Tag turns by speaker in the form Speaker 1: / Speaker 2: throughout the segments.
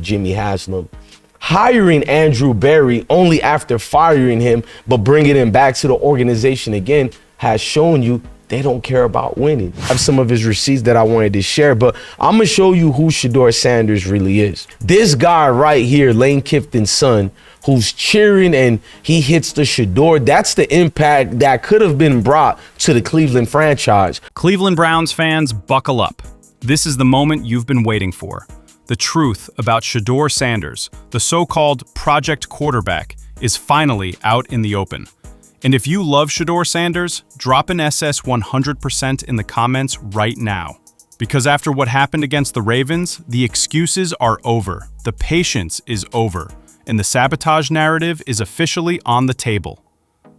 Speaker 1: Jimmy Haslam. Hiring Andrew Berry only after firing him, but bringing him back to the organization again, has shown you they don't care about winning. I have some of his receipts that I wanted to share, but I'm gonna show you who Shedeur Sanders really is. This guy right here, Lane Kiffin's son, who's cheering and he hits the Shedeur, that's the impact that could have been brought to the Cleveland franchise.
Speaker 2: Cleveland Browns fans, buckle up. This is the moment you've been waiting for. The truth about Shedeur Sanders, the so-called project quarterback, is finally out in the open. And if you love Shedeur Sanders, drop an SS 100% in the comments right now. Because after what happened against the Ravens, the excuses are over, the patience is over, and the sabotage narrative is officially on the table.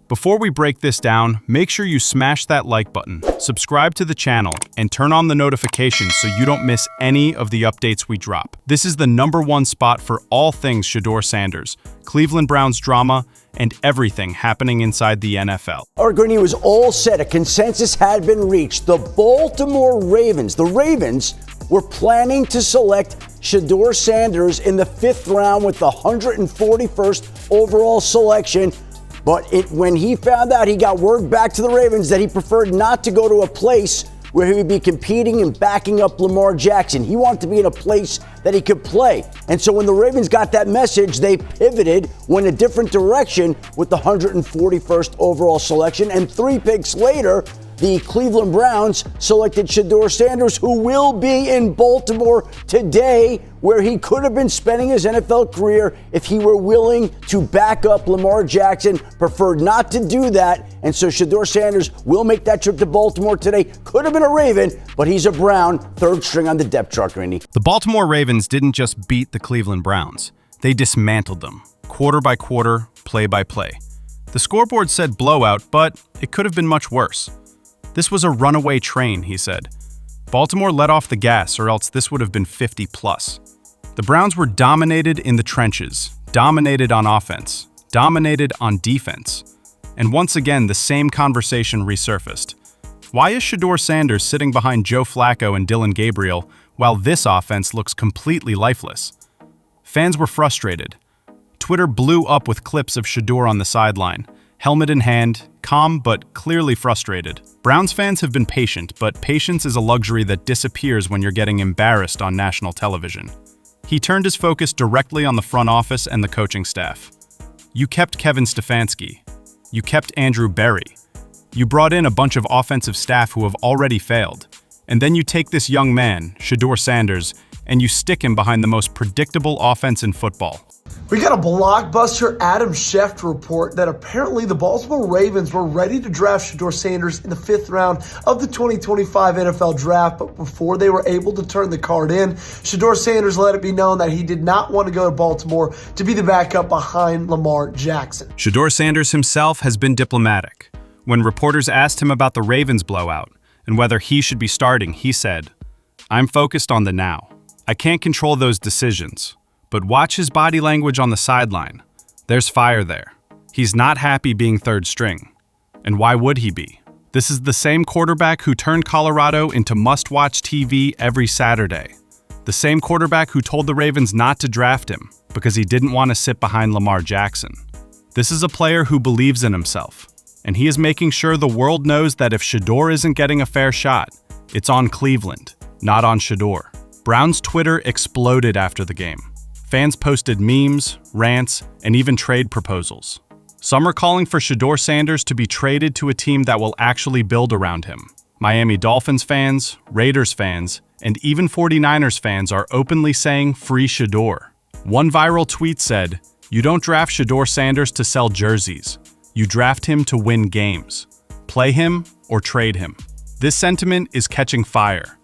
Speaker 2: Before we break this down, make sure you smash that like button, subscribe to the channel, and turn on the notifications so you don't miss any of the updates we drop. This is the #1 spot for all things Shedeur Sanders, Cleveland Browns drama, and everything happening inside the NFL.
Speaker 3: It was all set. A consensus had been reached. The Baltimore Ravens, were planning to select Shedeur Sanders in the 5th round with the 141st overall selection. But when he found out, he got word back to the Ravens that he preferred not to go to a place where he would be competing and backing up Lamar Jackson. He wanted to be in a place that he could play. And so when the Ravens got that message, they pivoted, went a different direction with the 141st overall selection. And 3 picks later, the Cleveland Browns selected Shedeur Sanders, who will be in Baltimore today, where he could have been spending his NFL career if he were willing to back up Lamar Jackson. Preferred not to do that, and so Shedeur Sanders will make that trip to Baltimore today. Could have been a Raven, but he's a Brown, 3rd string on the depth chart, Randy.
Speaker 2: The Baltimore Ravens didn't just beat the Cleveland Browns. They dismantled them, quarter by quarter, play by play. The scoreboard said blowout, but it could have been much worse. This was a runaway train, he said. Baltimore let off the gas, or else this would have been 50+. The Browns were dominated in the trenches, dominated on offense, dominated on defense. And once again, the same conversation resurfaced. Why is Shedeur Sanders sitting behind Joe Flacco and Dillon Gabriel while this offense looks completely lifeless? Fans were frustrated. Twitter blew up with clips of Shedeur on the sideline, helmet in hand, calm but clearly frustrated. Browns fans have been patient, but patience is a luxury that disappears when you're getting embarrassed on national television. He turned his focus directly on the front office and the coaching staff. You kept Kevin Stefanski. You kept Andrew Berry. You brought in a bunch of offensive staff who have already failed. And then you take this young man, Shedeur Sanders, and you stick him behind the most predictable offense in football.
Speaker 4: We got a blockbuster Adam Schefter report that apparently the Baltimore Ravens were ready to draft Shedeur Sanders in the 5th round of the 2025 NFL Draft, but before they were able to turn the card in, Shedeur Sanders let it be known that he did not want to go to Baltimore to be the backup behind Lamar Jackson.
Speaker 2: Shedeur Sanders himself has been diplomatic. When reporters asked him about the Ravens blowout and whether he should be starting, he said, "I'm focused on the now. I can't control those decisions. But watch his body language on the sideline. There's fire there. He's not happy being 3rd string. And why would he be? This is the same quarterback who turned Colorado into must-watch TV every Saturday. The same quarterback who told the Ravens not to draft him because he didn't want to sit behind Lamar Jackson. This is a player who believes in himself, and he is making sure the world knows that if Shedeur isn't getting a fair shot, it's on Cleveland, not on Shedeur." Browns Twitter exploded after the game. Fans posted memes, rants, and even trade proposals. Some are calling for Shedeur Sanders to be traded to a team that will actually build around him. Miami Dolphins fans, Raiders fans, and even 49ers fans are openly saying free Shedeur. One viral tweet said, "You don't draft Shedeur Sanders to sell jerseys. You draft him to win games. Play him or trade him." This sentiment is catching fire.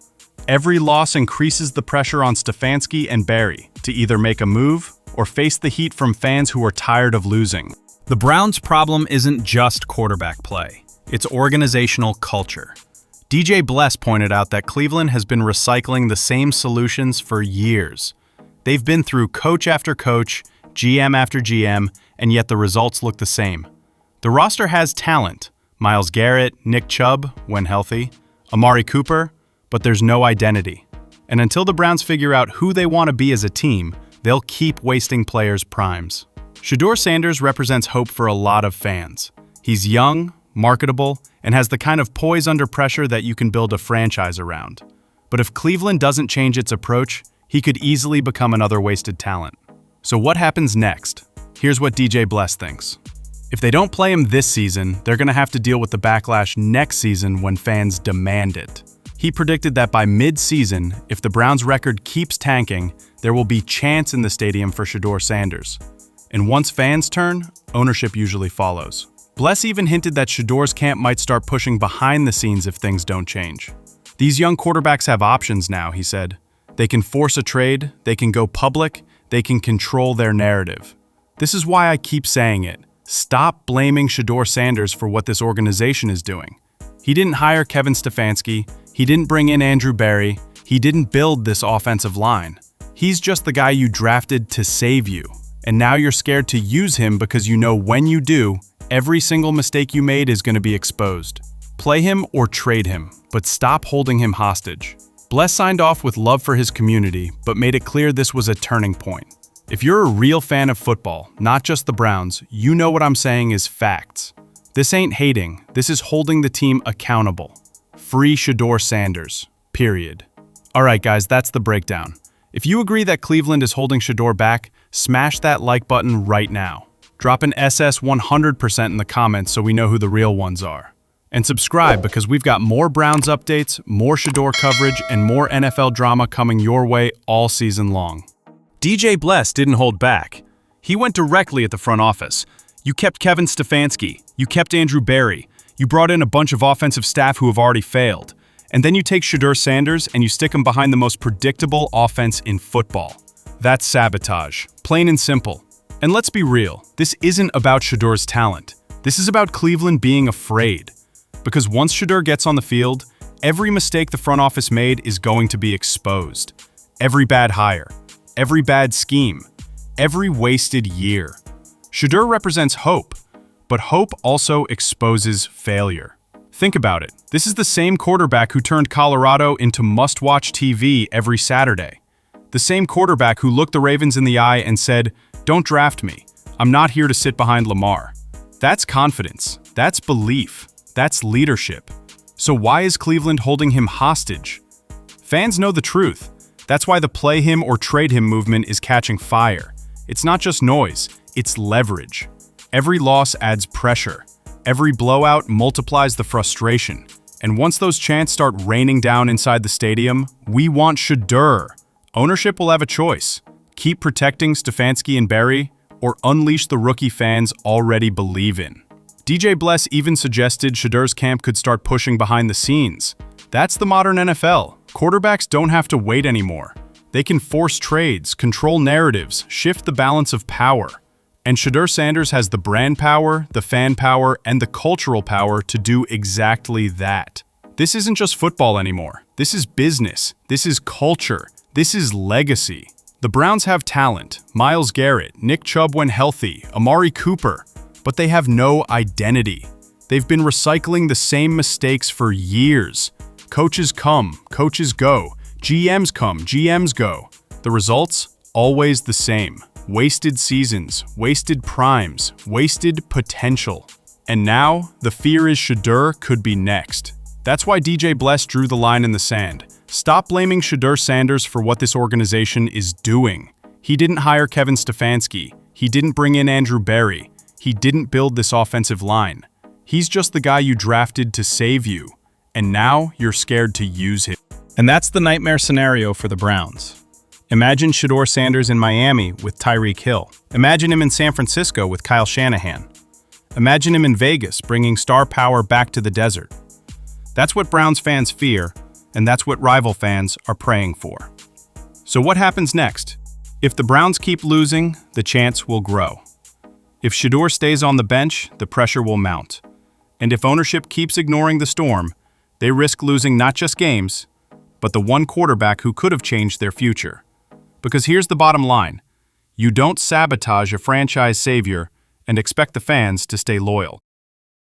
Speaker 2: Every loss increases the pressure on Stefanski and Berry to either make a move or face the heat from fans who are tired of losing. The Browns' problem isn't just quarterback play. It's organizational culture. DJ Bless pointed out that Cleveland has been recycling the same solutions for years. They've been through coach after coach, GM after GM, and yet the results look the same. The roster has talent. Myles Garrett, Nick Chubb, when healthy, Amari Cooper, but there's no identity. And until the Browns figure out who they want to be as a team, they'll keep wasting players' primes. Shedeur Sanders represents hope for a lot of fans. He's young, marketable, and has the kind of poise under pressure that you can build a franchise around. But if Cleveland doesn't change its approach, he could easily become another wasted talent. So what happens next? Here's what DJ Bless thinks. If they don't play him this season, they're going to have to deal with the backlash next season when fans demand it. He predicted that by mid-season, if the Browns' record keeps tanking, there will be chants in the stadium for Shedeur Sanders. And once fans turn, ownership usually follows. Bless even hinted that Shedeur's camp might start pushing behind the scenes if things don't change. These young quarterbacks have options now, he said. They can force a trade, they can go public, they can control their narrative. This is why I keep saying it. Stop blaming Shedeur Sanders for what this organization is doing. He didn't hire Kevin Stefanski, he didn't bring in Andrew Berry, he didn't build this offensive line. He's just the guy you drafted to save you. And now you're scared to use him because you know when you do, every single mistake you made is going to be exposed. Play him or trade him, but stop holding him hostage. Bless signed off with love for his community, but made it clear this was a turning point. If you're a real fan of football, not just the Browns, you know what I'm saying is facts. This ain't hating, this is holding the team accountable. Free Shedeur Sanders, period. Alright guys, that's the breakdown. If you agree that Cleveland is holding Shedeur back, smash that like button right now. Drop an SS 100% in the comments so we know who the real ones are. And subscribe because we've got more Browns updates, more Shedeur coverage, and more NFL drama coming your way all season long. DJ Bless didn't hold back. He went directly at the front office. You kept Kevin Stefanski, you kept Andrew Berry, you brought in a bunch of offensive staff who have already failed. And then you take Shedeur Sanders and you stick him behind the most predictable offense in football. That's sabotage, plain and simple. And let's be real, this isn't about Shedeur's talent. This is about Cleveland being afraid. Because once Shedeur gets on the field, every mistake the front office made is going to be exposed. Every bad hire, every bad scheme, every wasted year. Shedeur represents hope, but hope also exposes failure. Think about it. This is the same quarterback who turned Colorado into must-watch TV every Saturday. The same quarterback who looked the Ravens in the eye and said, "Don't draft me. I'm not here to sit behind Lamar." That's confidence. That's belief. That's leadership. So why is Cleveland holding him hostage? Fans know the truth. That's why the play him or trade him movement is catching fire. It's not just noise, it's leverage. Every loss adds pressure. Every blowout multiplies the frustration. And once those chants start raining down inside the stadium, we want Shedeur. Ownership will have a choice. Keep protecting Stefanski and Berry, or unleash the rookie fans already believe in. DJ Bless even suggested Shedeur's camp could start pushing behind the scenes. That's the modern NFL. Quarterbacks don't have to wait anymore. They can force trades, control narratives, shift the balance of power. And Shedeur Sanders has the brand power, the fan power, and the cultural power to do exactly that. This isn't just football anymore. This is business. This is culture. This is legacy. The Browns have talent, Myles Garrett, Nick Chubb when healthy, Amari Cooper, but they have no identity. They've been recycling the same mistakes for years. Coaches come, coaches go. GMs come, GMs go. The results? Always the same. Wasted seasons, wasted primes, wasted potential. And now, the fear is Shedeur could be next. That's why DJ Bless drew the line in the sand. Stop blaming Shedeur Sanders for what this organization is doing. He didn't hire Kevin Stefanski. He didn't bring in Andrew Berry. He didn't build this offensive line. He's just the guy you drafted to save you. And now you're scared to use him. And that's the nightmare scenario for the Browns. Imagine Shedeur Sanders in Miami with Tyreek Hill. Imagine him in San Francisco with Kyle Shanahan. Imagine him in Vegas bringing star power back to the desert. That's what Browns fans fear, and that's what rival fans are praying for. So what happens next? If the Browns keep losing, the chants will grow. If Shedeur stays on the bench, the pressure will mount. And if ownership keeps ignoring the storm, they risk losing not just games, but the one quarterback who could have changed their future. Because here's the bottom line. You don't sabotage a franchise savior and expect the fans to stay loyal.